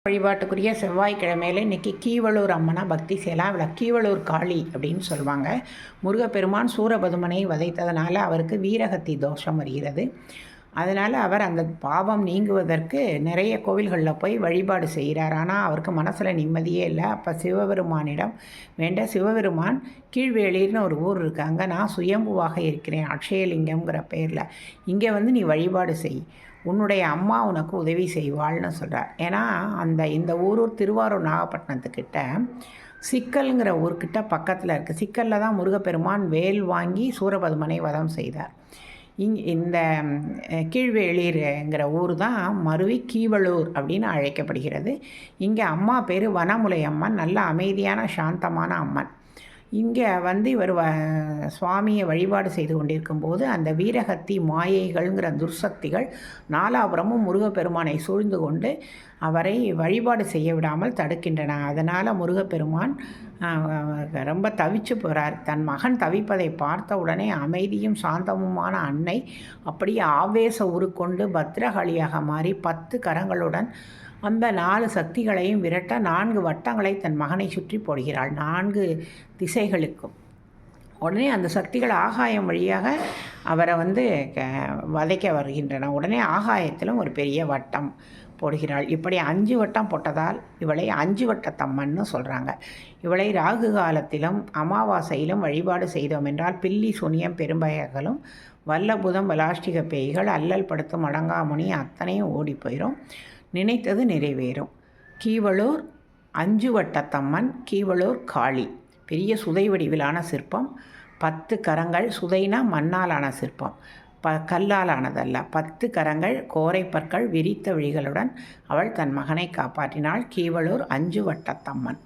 வழிபாட்டுக்குரிய செவ்வாய்க்கிழமையில இன்றைக்கி கீவளூர் அம்மனை பக்தி செய்யலாம். அவளை கீவளூர் காளி அப்படின்னு சொல்லுவாங்க. முருகப்பெருமான் சூரபதுமனை வதைத்ததுனால அவருக்கு வீரகத்தி தோஷம் வருகிறது. அதனால் அவர் அந்த பாவம் நீங்குவதற்கு நிறைய கோவில்களில் போய் வழிபாடு செய்கிறார். ஆனால் அவருக்கு மனசில் நிம்மதியே இல்லை. அப்போ சிவபெருமானிடம் சிவபெருமான் கீழ்வேளிர்னு ஒரு ஊர் இருக்குது, அங்கே நான் சுயம்புவாக இருக்கிறேன், அக்ஷயலிங்கம்ங்கிற பேரில், இங்கே நீ வழிபாடு செய், உன்னுடைய அம்மா உனக்கு உதவி செய்வாள்னு சொல்கிறார். ஏன்னா இந்த ஊரூர் திருவாரூர் நாகப்பட்டினத்துக்கிட்ட சிக்கல்ங்கிற ஊர்கிட்ட பக்கத்தில் இருக்குது. சிக்கலில் தான் முருகப்பெருமான் வேல் வாங்கி சூரபதுமனை வதம் செய்தார். இந்த கீழ்வேளிர்ங்கிற ஊர் தான் மருவி கீவளூர் அப்படின்னு அழைக்கப்படுகிறது. இங்கே அம்மா பேர் வனமுலை அம்மன், நல்ல அமைதியான சாந்தமான அம்மன். இங்கே இவர் சுவாமியை வழிபாடு செய்து கொண்டிருக்கும்போது அந்த வீரகத்தி மாயைகள்ங்கிற துர்சக்திகள் நாலாபுரமும் முருகப்பெருமானை சூழ்ந்து கொண்டு அவரை வழிபாடு செய்ய விடாமல் தடுக்கின்றன. அதனால் முருகப்பெருமான் ரொம்ப தவிச்சு போகிறார். தன் மகன் தவிப்பதை பார்த்த உடனே அமைதியும் சாந்தமுமான அன்னை அப்படியே ஆவேச உருக்கொண்டு பத்ரகாளியாக மாறி 10 கரங்களுடன் அந்த 4 சக்திகளையும் விரட்ட 4 வட்டங்களை தன் மகனை சுற்றி போடுகிறாள், 4 திசைகளுக்கும். உடனே அந்த சக்திகள் ஆகாயம் வழியாக அவரை வதைக்க வருகின்றன. உடனே ஆகாயத்திலும் ஒரு பெரிய வட்டம் போடுகிறாள். இப்படி 5 வட்டம் போட்டதால் இவளை 5 வட்டத்தம்மன்னு சொல்கிறாங்க. இவளை ராகு காலத்திலும் அமாவாசையிலும் வழிபாடு செய்தோம் என்றால் பில்லி சுனியம் பெரும்பயங்களும் வல்லபுதம் வலாஷ்டிக பேய்கள் அல்லல் படுத்தும் அடங்காமுனி அத்தனையும் ஓடி போயிடும், நினைத்தது நிறைவேறும். கீவளூர் 5 வட்டத்தம்மன், கீவளூர் காளி. பெரிய சுதை வடிவிலான சிற்பம், 10 கரங்கள். சுதைனா மண்ணாலான சிற்பம், கல்லால் ஆனதல்ல. 10 கரங்கள், கோரை பற்கள், விரித்த விழிகளுடன் அவள் தன் மகனை காப்பாற்றினாள். கீவளூர் 5 வட்டத்தம்மன்.